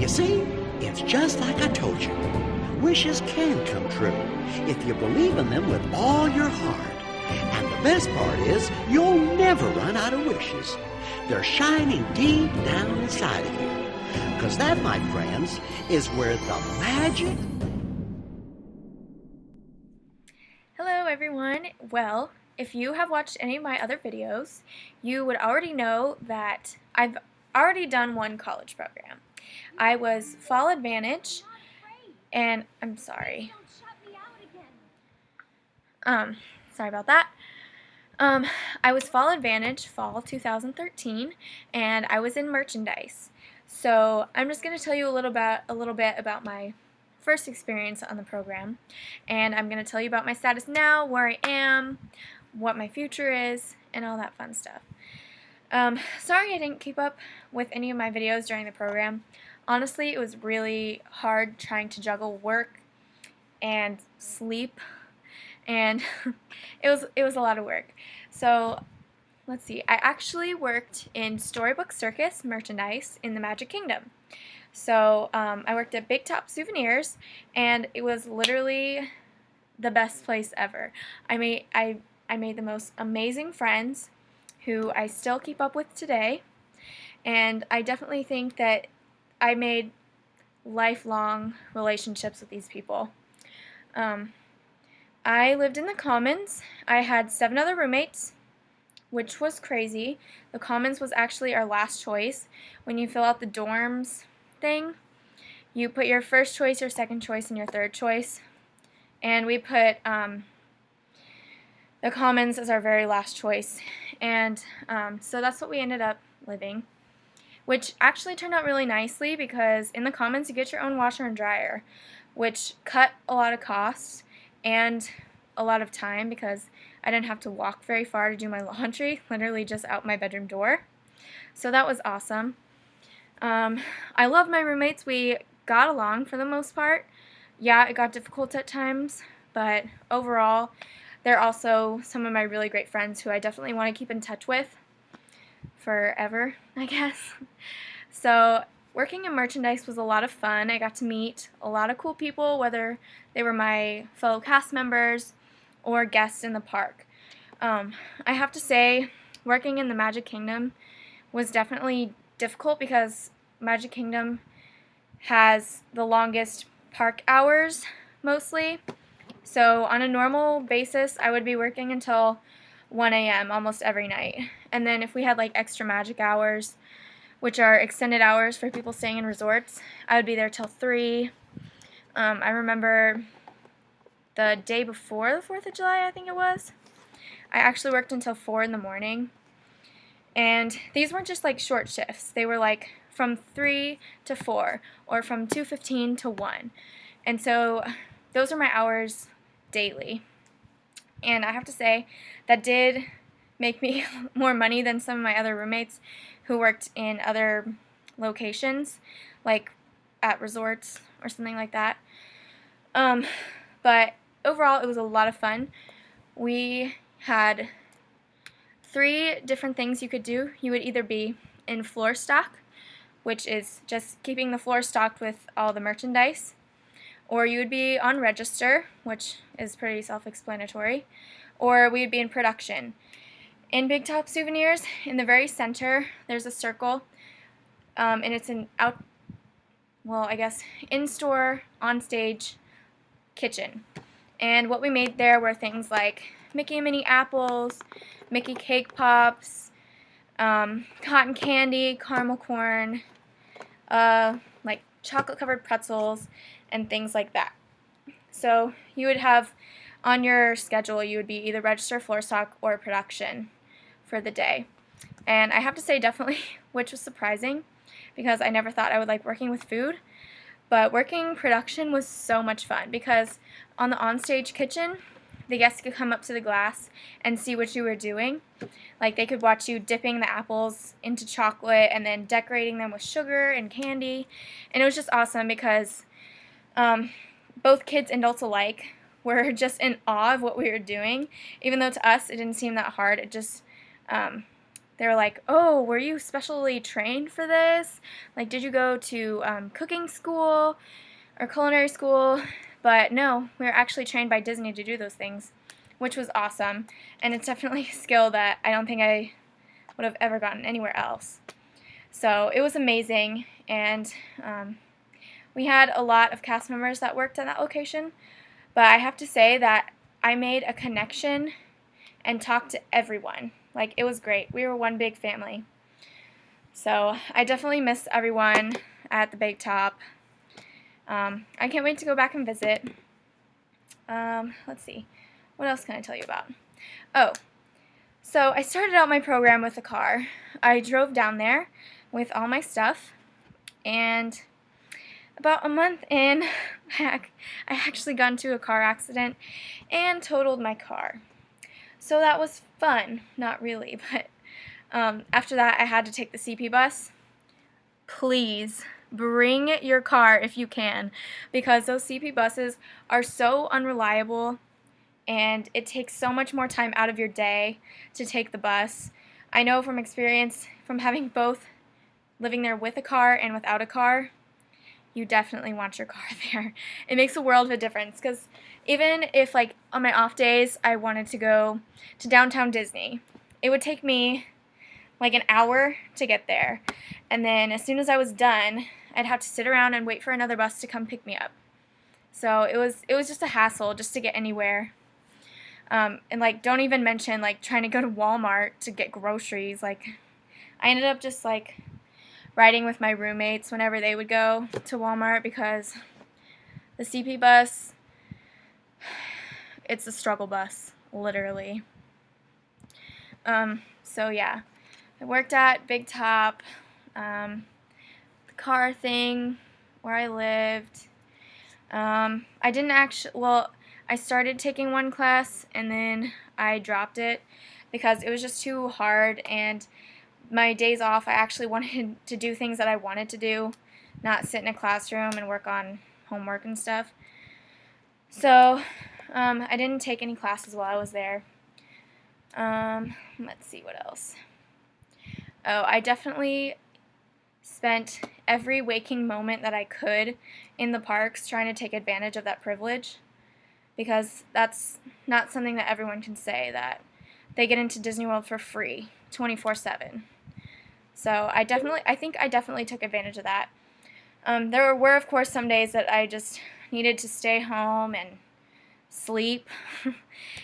You see, it's just like I told you. Wishes can come true if you believe in them with all your heart. And the best part is, you'll never run out of wishes. They're shining deep down inside of you. Because that, my friends, is where the magic... Hello everyone. Well, if you have watched any of my other videos, you would already know that I've already done one college program. I was Fall Advantage, and I'm sorry. Sorry about that. I was Fall Advantage, fall 2013, and I was in merchandise. So I'm just going to tell you a little bit about my first experience on the program, and I'm going to tell you about my status now, where I am, what my future is, and all that fun stuff. Sorry I didn't keep up with any of my videos during the program. Honestly, it was really hard trying to juggle work and sleep, and it was a lot of work. So let's see, I actually worked in Storybook Circus merchandise in the Magic Kingdom. So I worked at Big Top Souvenirs, and it was literally the best place ever. I made the most amazing friends who I still keep up with today, and I definitely think that I made lifelong relationships with these people. I lived in the Commons. I had 7 other roommates, which was crazy. The Commons was actually our last choice. When you fill out the dorms thing, you put your first choice, your second choice, and your third choice. And we put the Commons as our very last choice. And so that's what we ended up living, which actually turned out really nicely because in the Commons you get your own washer and dryer, which cut a lot of costs and a lot of time because I didn't have to walk very far to do my laundry, literally just out my bedroom door. So that was awesome. I love my roommates. We got along for the most part. Yeah, it got difficult at times, but overall, they're also some of my really great friends who I definitely want to keep in touch with forever, I guess. So working in merchandise was a lot of fun. I got to meet a lot of cool people, whether they were my fellow cast members or guests in the park. I have to say, working in the Magic Kingdom was definitely difficult because Magic Kingdom has the longest park hours, mostly. So on a normal basis, I would be working until 1 a.m. almost every night. And then if we had like extra magic hours, which are extended hours for people staying in resorts, I would be there till 3. I remember the day before the 4th of July, I think it was, I actually worked until 4 in the morning. And these weren't just like short shifts. They were like from 3 to 4 or from 2:15 to 1. And so those are my hours daily. And I have to say that did make me more money than some of my other roommates who worked in other locations, like at resorts or something like that. But overall, it was a lot of fun. We had 3 different things you could do. You would either be in floor stock, which is just keeping the floor stocked with all the merchandise, or you would be on register, which is pretty self-explanatory, or we would be in production. In Big Top Souvenirs, in the very center, there's a circle, and it's an in-store, on-stage kitchen. And what we made there were things like Mickey and Minnie apples, Mickey cake pops, cotton candy, caramel corn, like chocolate-covered pretzels, and things like that. So you would have on your schedule, you would be either register, floor stock, or production for the day. And I have to say definitely, which was surprising, because I never thought I would like working with food, but working production was so much fun because on the onstage kitchen, the guests could come up to the glass and see what you were doing. Like they could watch you dipping the apples into chocolate and then decorating them with sugar and candy. And it was just awesome because both kids and adults alike were just in awe of what we were doing. Even though to us it didn't seem that hard, it just they were like, oh, were you specially trained for this? Like, did you go to cooking school or culinary school? But no, we were actually trained by Disney to do those things, which was awesome. And it's definitely a skill that I don't think I would have ever gotten anywhere else. So it was amazing, and we had a lot of cast members that worked at that location, but I have to say that I made a connection and talked to everyone. Like, it was great. We were one big family. So I definitely miss everyone at the Big Top. I can't wait to go back and visit. Let's see. What else can I tell you about? Oh, so I started out my program with a car. I drove down there with all my stuff, and about a month in, I actually got into a car accident and totaled my car. So that was fun. Not really, but after that I had to take the CP bus. Please bring your car if you can, because those CP buses are so unreliable, and it takes so much more time out of your day to take the bus. I know from experience, from having both living there with a car and without a car, you definitely want your car there. It makes a world of a difference, because even if, like, on my off days I wanted to go to downtown Disney, it would take me like an hour to get there, and then as soon as I was done, I'd have to sit around and wait for another bus to come pick me up. So it was just a hassle just to get anywhere. And, like, don't even mention, like, trying to go to Walmart to get groceries. Like, I ended up just, like, riding with my roommates whenever they would go to Walmart, because the CP bus, it's a struggle bus, literally. So yeah, I worked at Big Top, the car thing, where I lived. I didn't actually, well, I started taking one class and then I dropped it because it was just too hard, and my days off I actually wanted to do things that I wanted to do, not sit in a classroom and work on homework and stuff. So I didn't take any classes while I was there. Let's see what else. Oh, I definitely spent every waking moment that I could in the parks trying to take advantage of that privilege, because that's not something that everyone can say, that they get into Disney World for free 24/7. So I think I definitely took advantage of that. There were, of course, some days that I just needed to stay home and sleep,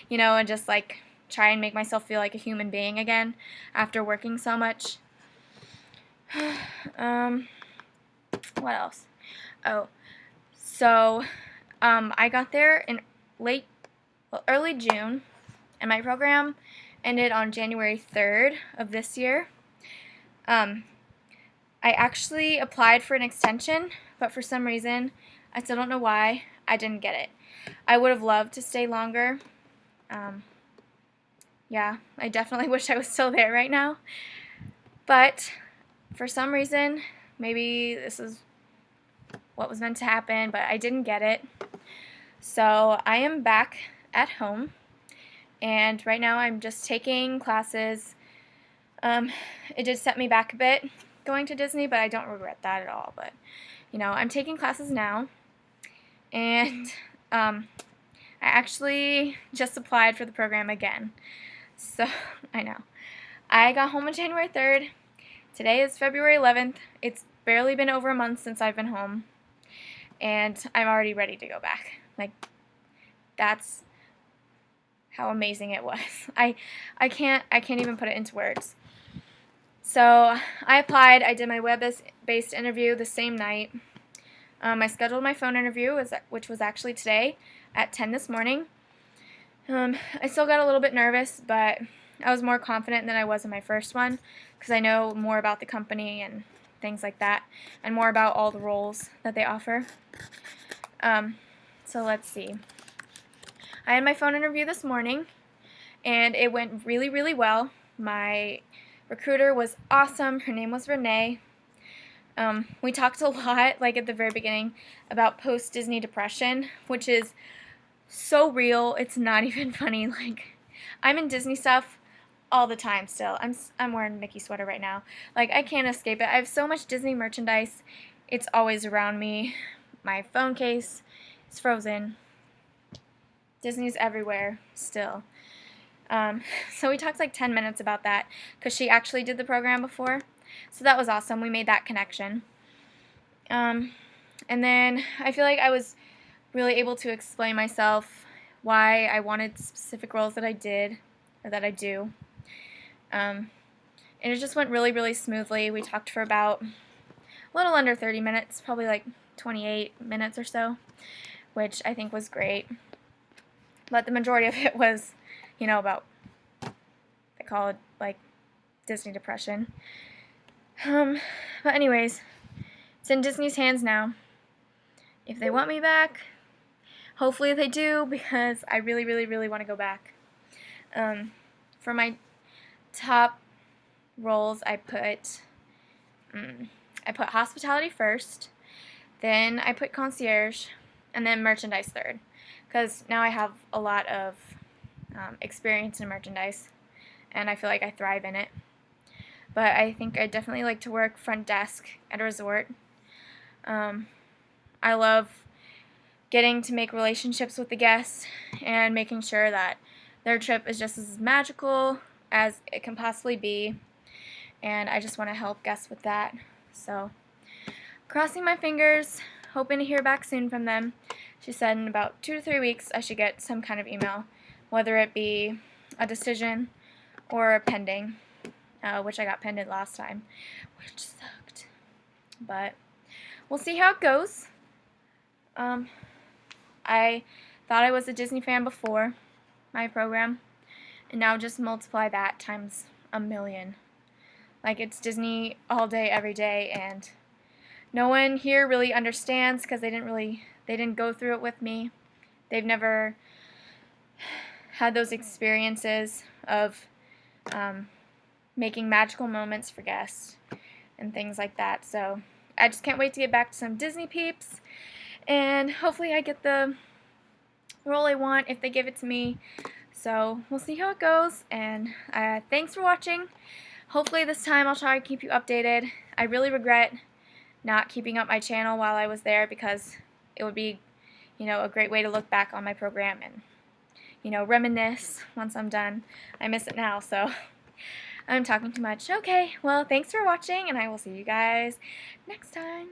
and just, like, try and make myself feel like a human being again after working so much. What else? Oh, so I got there in early June, and my program ended on January 3rd of this year. I actually applied for an extension, but for some reason, I still don't know why, I didn't get it. I would have loved to stay longer. Yeah, I definitely wish I was still there right now. But for some reason, maybe this is what was meant to happen, but I didn't get it. So I am back at home, and right now I'm just taking classes. It did set me back a bit going to Disney, but I don't regret that at all. But, I'm taking classes now, and I actually just applied for the program again. So, I know. I got home on January 3rd. Today is February 11th. It's barely been over a month since I've been home, and I'm already ready to go back. Like, that's how amazing it was. I can't even put it into words. So I applied. I did my web-based interview the same night. I scheduled my phone interview, which was actually today at 10 this morning. I still got a little bit nervous, but I was more confident than I was in my first one, because I know more about the company and things like that, and more about all the roles that they offer. So let's see. I had my phone interview this morning, and it went really, really well. My recruiter was awesome. Her name was Renee. We talked a lot, like at the very beginning, about post-Disney depression, which is so real, it's not even funny. Like, I'm in Disney stuff all the time still. I'm wearing a Mickey sweater right now. Like, I can't escape it. I have so much Disney merchandise. It's always around me. My phone case is frozen. Disney's everywhere still. So we talked like 10 minutes about that because she actually did the program before. So that was awesome. We made that connection. And then I feel like I was really able to explain myself, why I wanted specific roles that I did, or that I do. And it just went really, really smoothly. We talked for about a little under 30 minutes, probably like 28 minutes or so, which I think was great. But the majority of it was, you know, about, they call it like Disney depression. But anyways, it's in Disney's hands now. If they want me back, hopefully they do, because I really, really, really want to go back. For my top roles, I put hospitality first, then I put concierge, and then merchandise third, because now I have a lot of experience in merchandise, and I feel like I thrive in it. But I think I'd definitely like to work front desk at a resort. I love getting to make relationships with the guests and making sure that their trip is just as magical as it can possibly be, and I just want to help guests with that. So, crossing my fingers, hoping to hear back soon from them. She said in about 2 to 3 weeks I should get some kind of email, whether it be a decision or a pending, which I got pending last time, which sucked. But we'll see how it goes. I thought I was a Disney fan before my program, and now just multiply that times a million. Like, it's Disney all day, every day, and no one here really understands because they didn't go through it with me. They've never had those experiences of making magical moments for guests and things like that. So I just can't wait to get back to some Disney peeps, and hopefully I get the role I want if they give it to me. So we'll see how it goes, and thanks for watching. Hopefully this time I'll try to keep you updated. I really regret not keeping up my channel while I was there, because it would be, you know, a great way to look back on my program and, you know, reminisce once I'm done. I miss it now, so I'm talking too much. Okay, well, thanks for watching, and I will see you guys next time.